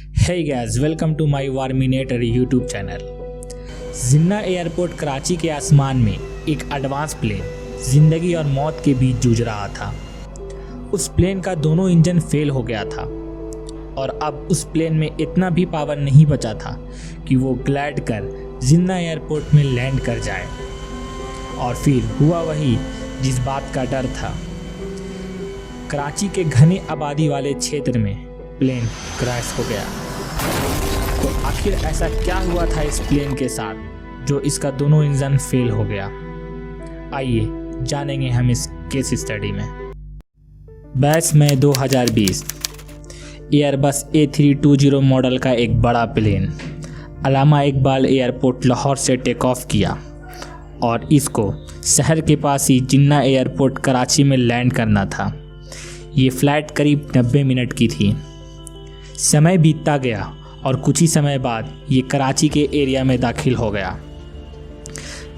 Hey guys, welcome to my Warminator YouTube channel. Jinnah airport Karachi के आसमान में एक एडवांस प्लेन जिंदगी और मौत के बीच जूझ रहा था। उस प्लेन का दोनों इंजन फेल हो गया था और अब उस प्लेन में इतना भी पावर नहीं बचा था कि वो ग्लाइड कर जिन्ना एयरपोर्ट में लैंड कर जाए। और फिर हुआ वही जिस बात का डर था। कराची के घनी आबादी वाले क्षेत्र में प्लेन क्रैश हो गया। तो आखिर ऐसा क्या हुआ था इस प्लेन के साथ जो इसका दोनों इंजन फेल हो गया? आइए जानेंगे हम इस केस स्टडी में। 22 मई 2020 एयरबस A320 मॉडल का एक बड़ा प्लेन अलामा इकबाल एयरपोर्ट लाहौर से टेक ऑफ किया और इसको शहर के पास ही जिन्ना एयरपोर्ट कराची में लैंड करना था। ये फ़्लाइट करीब 90 मिनट की थी। समय बीतता गया और कुछ ही समय बाद ये कराची के एरिया में दाखिल हो गया।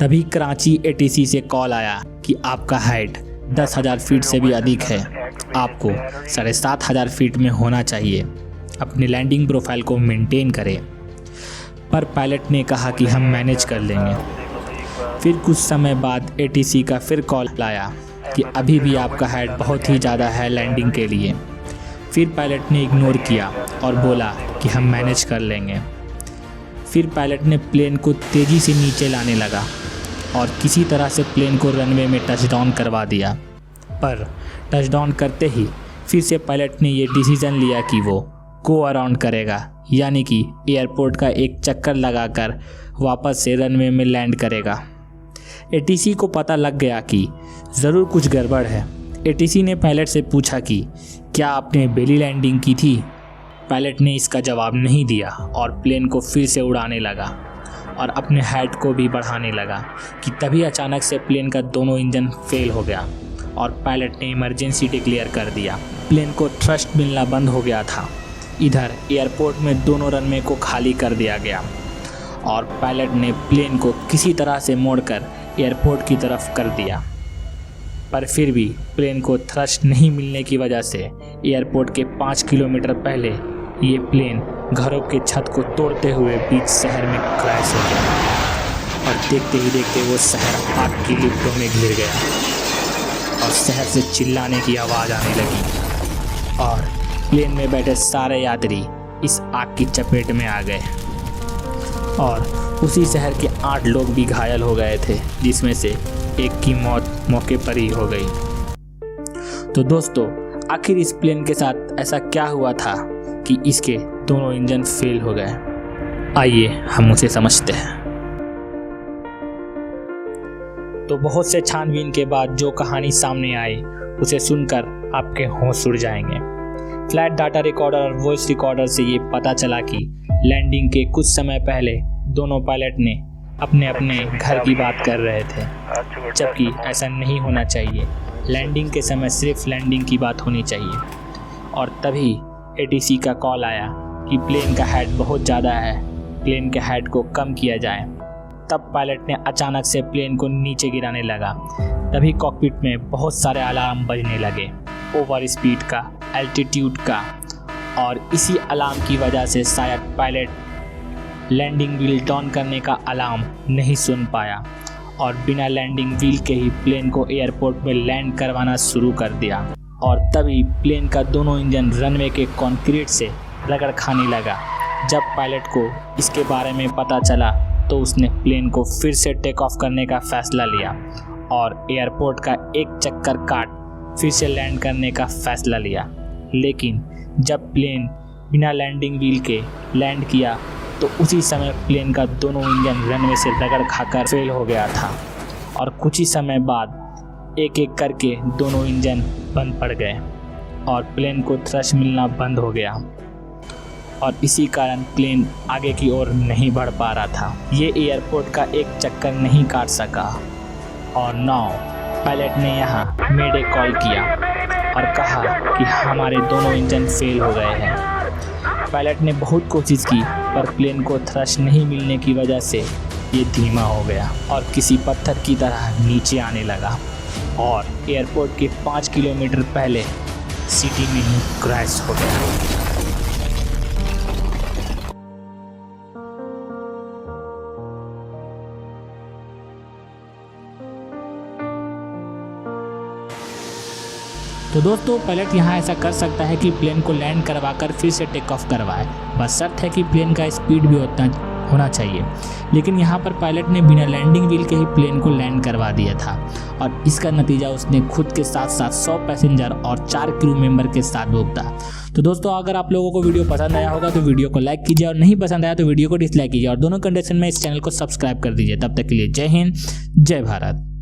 तभी कराची ATC से कॉल आया कि आपका हाइट 10,000 फीट से भी अधिक है, आपको 7,500 फीट में होना चाहिए, अपनी लैंडिंग प्रोफाइल को मेंटेन करें। पर पायलट ने कहा कि हम मैनेज कर लेंगे। फिर कुछ समय बाद ATC का फिर कॉल आया कि अभी भी आपका हाइट बहुत ही ज़्यादा है लैंडिंग के लिए। फिर पायलट ने इग्नोर किया और बोला कि हम मैनेज कर लेंगे। फिर पायलट ने प्लेन को तेज़ी से नीचे लाने लगा और किसी तरह से प्लेन को रनवे में टचडाउन करवा दिया। पर टचडाउन करते ही फिर से पायलट ने ये डिसीज़न लिया कि वो गो अराउंड करेगा, यानी कि एयरपोर्ट का एक चक्कर लगाकर वापस से रनवे में लैंड करेगा। ATC को पता लग गया कि ज़रूर कुछ गड़बड़ है। ATC ने पायलट से पूछा कि क्या आपने बेली लैंडिंग की थी? पायलट ने इसका जवाब नहीं दिया और प्लेन को फिर से उड़ाने लगा और अपने हाइट को भी बढ़ाने लगा कि तभी अचानक से प्लेन का दोनों इंजन फेल हो गया और पायलट ने इमरजेंसी डिक्लेयर कर दिया। प्लेन को थ्रस्ट मिलना बंद हो गया था। इधर एयरपोर्ट में दोनों रनवे को खाली कर दिया गया और पायलट ने प्लेन को किसी तरह से मोड़कर एयरपोर्ट की तरफ कर दिया। पर फिर भी प्लेन को थ्रस्ट नहीं मिलने की वजह से एयरपोर्ट के 5 किलोमीटर पहले ये प्लेन घरों के छत को तोड़ते हुए बीच शहर में क्रैश हो गया और देखते ही देखते वो शहर आग की लिपटों में घिर गया और शहर से चिल्लाने की आवाज़ आने लगी और प्लेन में बैठे सारे यात्री इस आग की चपेट में आ गए और उसी शहर के 8 लोग भी घायल हो गए थे, जिसमें से एक की मौत मौके पर ही हो गई। तो दोस्तों, आखिर इस प्लेन के साथ ऐसा क्या हुआ था कि इसके दोनों इंजन फेल हो गए? आइए हम उसे समझते हैं। तो बहुत से छानबीन के बाद जो कहानी सामने आई उसे सुनकर आपके होश उड़ जाएंगे। फ्लाइट डाटा रिकॉर्डर और वॉइस रिकॉर्डर से ये पता चला कि लैंडिंग के कुछ समय पहले दोनों पायलट ने अपने अपने घर की बात कर रहे थे, जबकि ऐसा नहीं होना चाहिए। लैंडिंग के समय सिर्फ लैंडिंग की बात होनी चाहिए। और तभी ATC का कॉल आया कि प्लेन का हाइट बहुत ज़्यादा है, प्लेन के हाइट को कम किया जाए। तब पायलट ने अचानक से प्लेन को नीचे गिराने लगा। तभी कॉकपिट में बहुत सारे अलार्म बजने लगे, ओवर स्पीड का, एल्टीट्यूड का, और इसी अलार्म की वजह से शायद पायलट लैंडिंग व्हील डाउन करने का अलार्म नहीं सुन पाया और बिना लैंडिंग व्हील के ही प्लेन को एयरपोर्ट में लैंड करवाना शुरू कर दिया। और तभी प्लेन का दोनों इंजन रनवे के कंक्रीट से रगड़ खाने लगा। जब पायलट को इसके बारे में पता चला तो उसने प्लेन को फिर से टेक ऑफ करने का फैसला लिया और एयरपोर्ट का एक चक्कर काट फिर से लैंड करने का फैसला लिया। लेकिन जब प्लेन बिना लैंडिंग व्हील के लैंड किया तो उसी समय प्लेन का दोनों इंजन रनवे से रगड़ खाकर फेल हो गया था और कुछ ही समय बाद एक एक करके दोनों इंजन बंद पड़ गए और प्लेन को थ्रस्ट मिलना बंद हो गया और इसी कारण प्लेन आगे की ओर नहीं बढ़ पा रहा था। ये एयरपोर्ट का एक चक्कर नहीं काट सका और नाउ पायलट ने यहाँ मेडे कॉल किया और कहा कि हमारे दोनों इंजन फेल हो गए हैं। पायलट ने बहुत कोशिश की पर प्लेन को थ्रस्ट नहीं मिलने की वजह से ये धीमा हो गया और किसी पत्थर की तरह नीचे आने लगा और एयरपोर्ट के 5 किलोमीटर पहले सिटी में ही क्रैश हो गया। तो दोस्तों पायलट यहाँ ऐसा कर सकता है कि प्लेन को लैंड करवाकर फिर से टेक ऑफ करवाए, बस शर्त है कि प्लेन का स्पीड भी उतना होना चाहिए। लेकिन यहाँ पर पायलट ने बिना लैंडिंग व्हील के ही प्लेन को लैंड करवा दिया था और इसका नतीजा उसने खुद के साथ साथ 100 पैसेंजर और 4 क्रू मेंबर के साथ भुगता। तो दोस्तों अगर आप लोगों को वीडियो पसंद आया होगा तो वीडियो को लाइक कीजिए और नहीं पसंद आया तो वीडियो को डिसलाइक कीजिए और दोनों कंडीशन में इस चैनल को सब्सक्राइब कर दीजिए। तब तक के लिए जय हिंद, जय भारत।